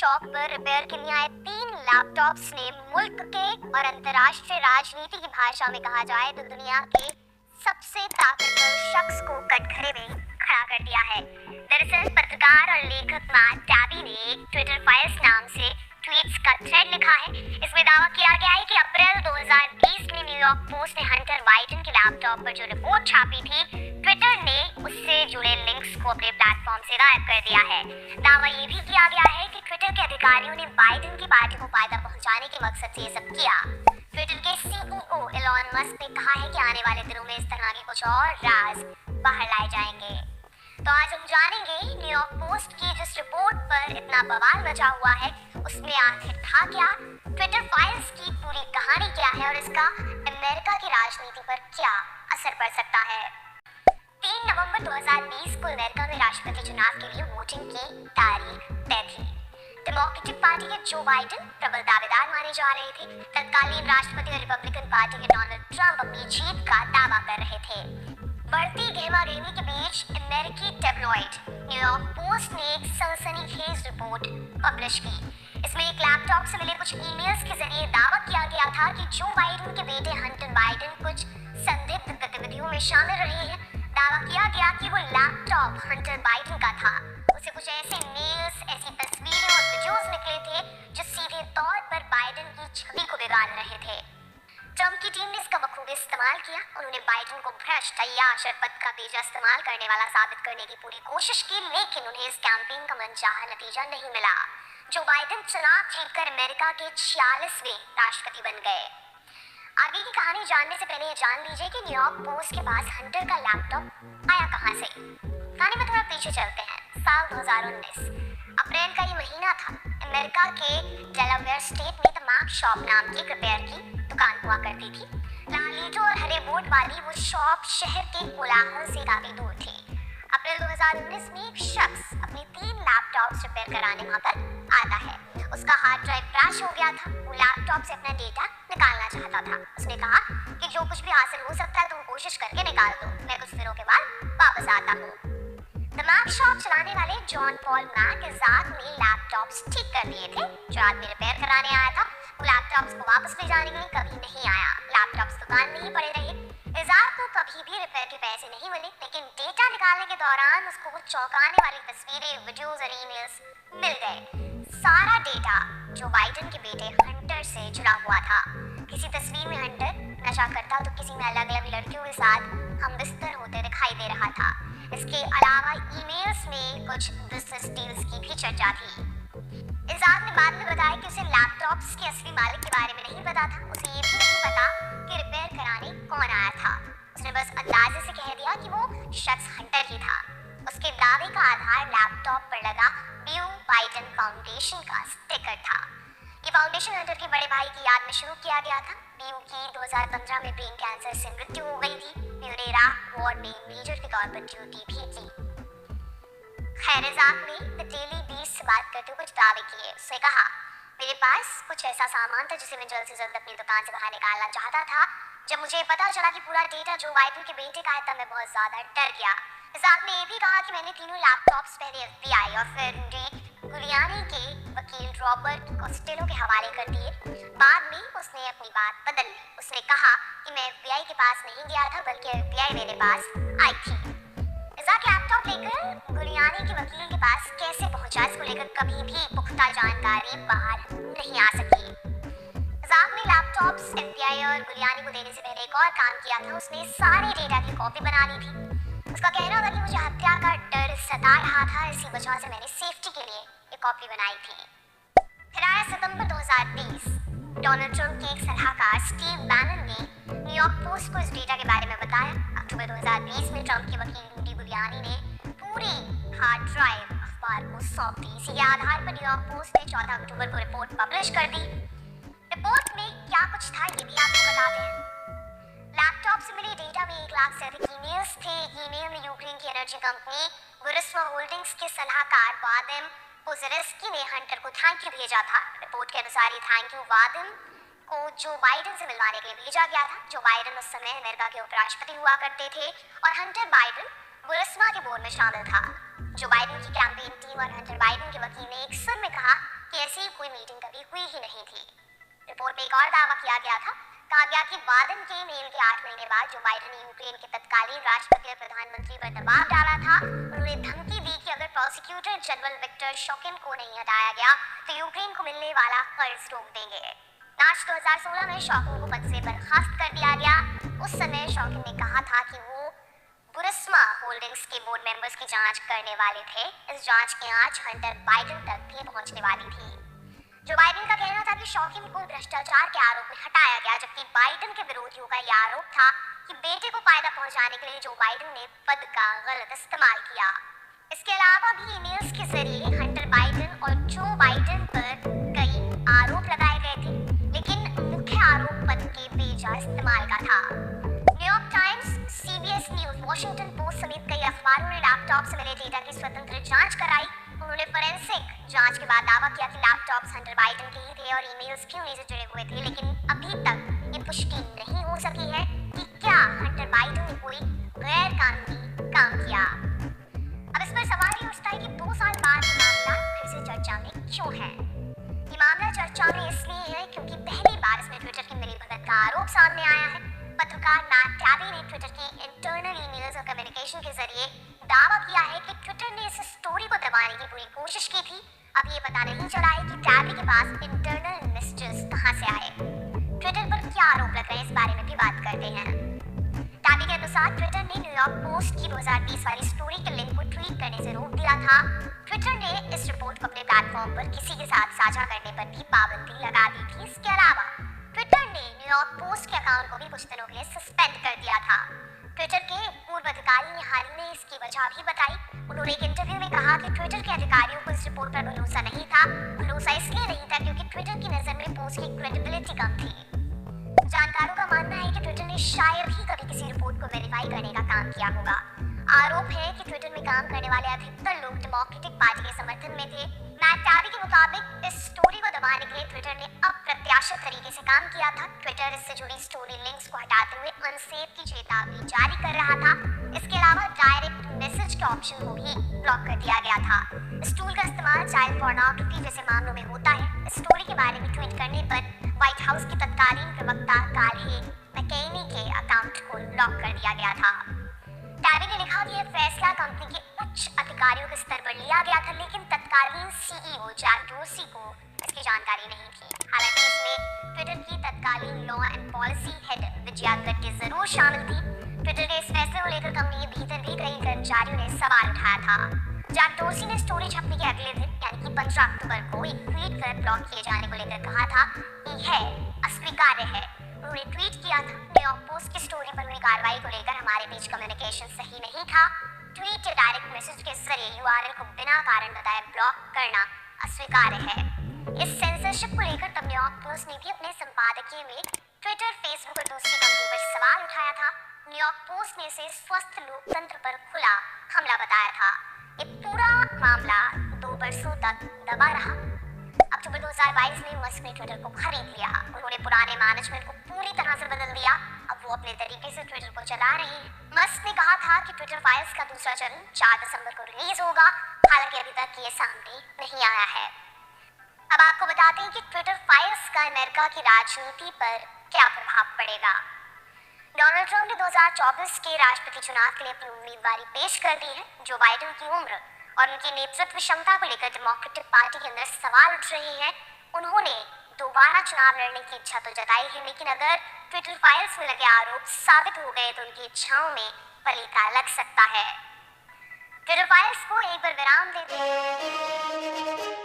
शौक पर रिपेयर के लिए आए 3 लैपटॉप्स ने मुल्क के और अंतर्राष्ट्रीय राजनीति की भाषा में कहा जाए तो दुनिया के सबसे ताकतवर शख्स को कटघरे में खड़ा कर दिया है। दरअसल पत्रकार और लेखक मैट टैबी ने एक ट्विटर फाइल्स नाम से ट्वीट्स का थ्रेड लिखा है। इसमें दावा किया गया है कि अप्रैल 2020 में न्यूयॉर्क पोस्ट ने हंटर बाइडेन के लैपटॉप पर जो रिपोर्ट छापी थी, ट्विटर ने उससे जुड़े लिंक्स को अपने प्लेटफॉर्म से गायब कर दिया है। दावा ये भी किया गया है कि ट्विटर के अधिकारियों ने बाइडेन की पार्टी को फायदा पहुंचाने के मकसद से ये सब किया। ट्विटर के सीईओ एलन मस्क ने कहा है कि आने वाले दिनों में इस तरह के कुछ और राज बाहर लाए जाएंगे। तो आज हम जानेंगे न्यूयॉर्क पोस्ट की जिस रिपोर्ट पर इतना बवाल मचा हुआ है उसमें आखिर था क्या, ट्विटर फाइल्स की पूरी कहानी क्या है और इसका अमेरिका की राजनीति पर क्या असर पड़ सकता है। 3 नवंबर 2020 को अमेरिका में राष्ट्रपति चुनाव के लिए वोटिंग की तारीख तय थी। डेमोक्रेटिक पार्टी के जो बाइडेन प्रबल दावेदार माने जा रहे थे। तत्कालीन राष्ट्रपति और रिपब्लिकन पार्टी के डोनाल्ड ट्रंप अपनी जीत का दावा कर रहे थे। बढ़ती गहमागहमी के बीच अमेरिकी टैब्लॉइड न्यूयॉर्क पोस्ट ने एक सनसनीखेज रिपोर्ट पब्लिश की। इसमें एक लैपटॉप से मिले कुछ ईमेल्स के जरिए दावा किया गया था कि जो बाइडेन के बेटे हंटर बाइडेन कुछ संदिग्ध गतिविधियों में शामिल रहे हैं। दावा किया गया कि वो लैपटॉप हंटर बाइडेन का था। उसे कुछ ऐसे मेल्स, ऐसी तस्वीरें और वीडियोस निकले थे जो सीधे तौर पर बाइडेन की छवि को बिगाड़ रहे थे। ट्रंप की टीम ने इसका बखूबी इस्तेमाल किया। उन्होंने बाइडेन को भ्रष्ट, अय्याश और पद का बेजा इस्तेमाल करने वाला साबित करने की पूरी कोशिश की, लेकिन उन्हें इस कैंपेन का मनचाहा नतीजा नहीं मिला। जो बाइडेन चुनाव जीतकर अमेरिका के 46वें राष्ट्रपति बन गए। आगे की कहानी जानने से पहले ये जान लीजिए कि न्यूयॉर्क पोस्ट के पास हंटर का लैपटॉप आया कहां से। कहानी में थोड़ा पीछे चलते हैं। साल 2019 अप्रैल का ये महीना था। अमेरिका के डेलावेयर स्टेट में द मैक शॉप नाम की रिपेयर की दुकान हुआ करती थी। लाल ईंटों और हरे बोर्ड वाली वो शॉप शहर के कोलाहल से काफी दूर थी। अप्रैल 2019 में एक शख्स अपने 3 लैपटॉप्स रिपेयर कराने वहां पर आता है। उसका हार्ड ड्राइव क्रैश हो गया था। वो लैपटॉप से अपना डेटा निकालना चाहता था। उसने कहा कि जो कुछ भी हासिल हो सकता है तुम कोशिश करके निकाल दो, मैं कुछ दिनों के बाद वापस आता हूँ। द मैक शॉप चलाने वाले जॉन पॉल मैक इजाक ने लैपटॉप्स ठीक कर दिए थे। जो आदमी रिपेयर कराने आया था वो लैपटॉप्स को वापस ले जाने के लिए कभी नहीं आया। लैपटॉप्स दुकान में ही पड़े रहे। इजाक को कभी भी रिपेयर के पैसे नहीं मिले, लेकिन डेटा निकालने के दौरान उसको कुछ चौंकाने वाली तस्वीरें, वीडियोस और ईमेल्स मिल गए। सारा डेटा जो बाइडेन के बेटे हंटर से जुड़ा हुआ था। किसी तस्वीर में हंटर नशा करता तो किसी में अलग अलग लड़कियों के साथ हम बिस्तर होते दिखाई दे रहा था। इसके अलावा ईमेल्स में कुछ बिजनेस डील्स की भी चर्चा थी। इजाक ने बाद में बताया कि उसे लैपटॉप्स के असली मालिक के बारे में नहीं पता था। उसे ये भी नहीं पता कि रिपेयर कराने कौन आया था। उसने बस अंदाजे से कह दिया कि वो शख्स हंटर ही था। उसके दावे का आधार लैपटॉप पर लगा ब्यू बाइडेन फाउंडेशन का स्टिकर था। ये फाउंडेशन हंटर के बड़े भाई की याद में शुरू किया गया था। ब्यू की 2015 में ब्रेन कैंसर से मृत्यु हो गई थी। ब्यू ने इराक वॉर में मेजर के तौर पर ड्यूटी भी की। खैर, इजाक ने द डेली बीस्ट से बात करते हुए कुछ दावे किए। उसने कहा, मेरे पास कुछ ऐसा सामान था जिसे मैं जल्द से जल्द अपनी दुकान से बाहर निकालना चाहता था। जब मुझे पता चला कि पूरा डेटा जो बाइडेन के बेटे का है तब मैं बहुत ज्यादा डर गया। इजाक ने ये भी कहा कि मैंने तीनों लैपटॉप्स पहले FBI और फिर गुलियानी के वकील रॉबर्ट कोस्टेलो के हवाले कर दिए। बाद में उसने अपनी बात बदल ली। उसने कहा कि मैं FBI के पास नहीं गया था बल्कि FBI मेरे पास आई थी। इजाक लैपटॉप लेकर गुलियानी के वकील के पास कैसे पहुंचा, इसको लेकर कभी भी पुख्ता जानकारी बाहर नहीं आ सकी। इजाक ने लैपटॉप्स FBI और गुलियानी को देने से पहले एक और काम किया था। उसने सारे डेटा की कॉपी बना ली थी। उसका कहना था कि मुझे हत्या का डर सता रहा था, इसी वजह से मैंने सेफ्टी के लिए एक कॉपी बनाई थी। फिर आया सितंबर 2020। डोनाल्ड ट्रंप के एक सलाहकार स्टीव बैनन ने न्यूयॉर्क पोस्ट को इस डेटा के बारे में बताया। अक्टूबर 2020 में ट्रंप के वकील रूडी गुलियानी ने पूरी हार्ड ड्राइव अखबार को सौंप दी। इसी के आधार पर न्यूयॉर्क पोस्ट ने 14 अक्टूबर को रिपोर्ट पब्लिश कर दी। रिपोर्ट में क्या कुछ था ये भी आपको बताते हैं। लैपटॉप से मिले डेटा में 1 लाख से अधिक ईमेल्स थे। ईमेल में यूक्रेन की एनर्जी कंपनी बुरिस्मा होल्डिंग्स के सलाहकार वादिम पोजेरेस्की ने हंटर को थैंक यू भेजा था। रिपोर्ट के अनुसार ये थैंक यू वादिम को जो बाइडेन से मिलवाने के लिए भेजा गया था। जो बाइडेन उस समय अमेरिका के उपराष्ट्रपति हुआ करते थे और हंटर बाइडेन बुरिस्मा के बोर्ड में शामिल था। जो बाइडेन की कैंपेन टीम और हंटर बाइडेन के वकील ने एक सुर में कहा कि ऐसी कोई मीटिंग कभी हुई ही नहीं थी। रिपोर्ट में एक और दावा किया गया था। कहा गया कि बाइडेन के मेल के 8 महीने बाद जो बाइडेन ने यूक्रेन के तत्कालीन राष्ट्रपति और प्रधानमंत्री पर दबाव डाला था, उन्होंने धमकी दी कि अगर प्रोसिक्यूटर जनरल विक्टर शोकिन को नहीं हटाया गया तो यूक्रेन को मिलने वाला कर्ज रोक देंगे। मार्च 2016 में शोकिन को पद से बर्खास्त कर दिया गया। उस समय शोकिन ने कहा था कि वो बुरिस्मा होल्डिंग्स के बोर्ड मेंबर्स की जांच करने वाले थे। इस जांच की आंच हंटर बाइडेन तक भी पहुंचने वाली थी। जो बाइडेन का कहना था कि शोकिन को भ्रष्टाचार के आरोप में हटाया गया, जबकि बाइडेन के विरोधियों का यह आरोप था कि बेटे को फायदा पहुंचाने के लिए जो बाइडेन ने पद का गलत इस्तेमाल किया। इसके अलावा भी ईमेल्स के जरिए हंटर बाइडेन और जो बाइडेन पर कई आरोप लगाए गए थे, लेकिन मुख्य आरोप पद के बेजा इस्तेमाल का था। New York times, CBS news, Washington post समेत कई अखबारों ने लैपटॉप से मिले डेटा की स्वतंत्र जांच कराई। उन्होंने फोरेंसिक जांच के बाद दावा किया कि लैपटॉप्स हंटर बाइडेन के ही थे और ईमेल्स भी उन्हीं से जुड़े हुए थे, लेकिन अभी तक ये पुष्टि नहीं हो सकी है कि क्या हंटर बाइडेन ने कोई गैर कानूनी काम किया। अब इस पर सवाल ये उठता है कि 2 साल बाद मामला फिर से चर्चा में क्यों है। ये मामला चर्चा में इसलिए है क्योंकि पहली बार इसमें ट्विटर की मिलीभगत का आरोप सामने आया है। पत्रकार मैट टैबी ने ट्विटर की इंटरनल ईमेल्स और कम्युनिकेशन के जरिए दावा किया है कि ट्विटर ने इस स्टोरी को दबाने की पूरी कोशिश की थी। अब ये पता नहीं चला है कि टैबी के पास इंटरनल मैसेजेस कहां से आए। ट्विटर पर क्या आरोप लग रहे हैं, इस बारे में भी बात करते हैं। टैबी के अनुसार ट्विटर ने न्यूयॉर्क पोस्ट की 2020 वाली स्टोरी के लिंक को ट्वीट करने से रोक दिया था। ट्विटर ने इस रिपोर्ट को अपने प्लेटफॉर्म पर किसी के साथ साझा करने पर भी पाबंदी लगा दी थी। इसके अलावा ट्विटर ने न्यूयॉर्क पोस्ट के अकाउंट को भी कुछ दिनों के लिए सस्पेंड कर दिया था। ट्विटर के पूर्व अधिकारी ने हाल ही में इसकी वजह भी बताई। उन्होंने एक इंटरव्यू में कहा कि ट्विटर के अधिकारियों को इस रिपोर्ट पर भरोसा नहीं था। भरोसा इसलिए नहीं था क्योंकि ट्विटर की नजर में पोस्ट की क्रेडिबिलिटी कम थी। जानकारों का मानना है कि ट्विटर ने शायद ही कभी किसी रिपोर्ट को वेरीफाई करने का काम किया होगा। आरोप है कि ट्विटर में काम करने वाले अधिकतर लोग डेमोक्रेटिक पार्टी के समर्थन में थे। मैट टैबी के मुताबिक इस स्टोरी को दबाने के लिए ट्विटर ने अप्रत्याशित तरीके से काम किया था। ट्विटर इससे जुड़ी स्टोरी लिंक्स को हटाते हुए अनसेफ की चेतावनी जारी कर रहा था। इसके अलावा डायरेक्ट मैसेज के ऑप्शन को भी ब्लॉक कर दिया गया था। इस टूल का इस्तेमाल चाइल्ड पोर्नोग्राफी जैसे मामलों में होता है। इस स्टोरी के बारे में ट्वीट करने पर व्हाइट हाउस की तत्कालीन प्रवक्ता कार्ली मैकेनी के अकाउंट को लॉक कर दिया गया था। टैबी ने लिखा कि यह फैसला कंपनी के उच्च अधिकारियों के स्तर पर लिया गया था, लेकिन तत्कालीन CEO जैक डोर्सी को इसकी जानकारी नहीं थी। हालांकि इसमें ट्विटर की तत्कालीन law and policy head Vijaya गट्टी जरूर शामिल थी। ट्विटर के इस फैसले को लेकर कंपनी के भीतर भी कई कर्मचारियों ने सवाल उठाया था। जैक डोर्सी ने स्टोरी छपने के अगले दिन यानी कि 15 अक्टूबर को एक ट्वीट कर ब्लॉक किए जाने को लेकर कहा था कि यह अस्वीकार्य है। उन्होंने ट्वीट किया था, न्यूयॉर्क पोस्ट की स्टोरी पर हुई कार्रवाई को लेकर हमारे बीच कम्युनिकेशन सही नहीं था। ट्वीट या डायरेक्ट मैसेज के जरिए URL को बिना कारण बताए ब्लॉक करना अस्वीकार्य है। इस सेंसरशिप को लेकर तब न्यूयॉर्क पोस्ट ने भी अपने संपादकीय में ट्विटर, फेसबुक और दूसरी कंपनी पर सवाल उठाया था। न्यूयॉर्क पोस्ट ने इसे स्वस्थ लोकतंत्र पर खुला हमला बताया था। ये पूरा मामला 2 वर्षों तक दबा रहा। अक्टूबर 2022 में मस्क ने ट्विटर को खरीद लिया। उन्होंने पुराने मैनेजमेंट को पूरी तरह से बदल दिया। अब वो अपने तरीके से ट्विटर को चला रहे हैं। मस्क ने कहा था कि ट्विटर फाइल्स का दूसरा चरण 4 दिसंबर को रिलीज होगा। हालांकि अभी तक ये सामने नहीं आया है। अब आपको बताते हैं कि ट्विटर फाइल्स का अमेरिका की राजनीति पर क्या प्रभाव पड़ेगा। डोनाल्ड ट्रंप ने 2024 के राष्ट्रपति चुनाव के लिए अपनी उम्मीदवारी पेश कर दी है। जो बाइडेन की उम्र और उनकी नेतृत्व क्षमता को लेकर डेमोक्रेटिक पार्टी के अंदर सवाल उठ रहे हैं। उन्होंने दोबारा चुनाव लड़ने की इच्छा तो जताई है, लेकिन अगर ट्विटर फाइल्स में लगे आरोप साबित हो गए तो उनकी इच्छाओं में पलीता लग सकता है। ट्विटर फाइल्स को एक बार विराम देते हैं।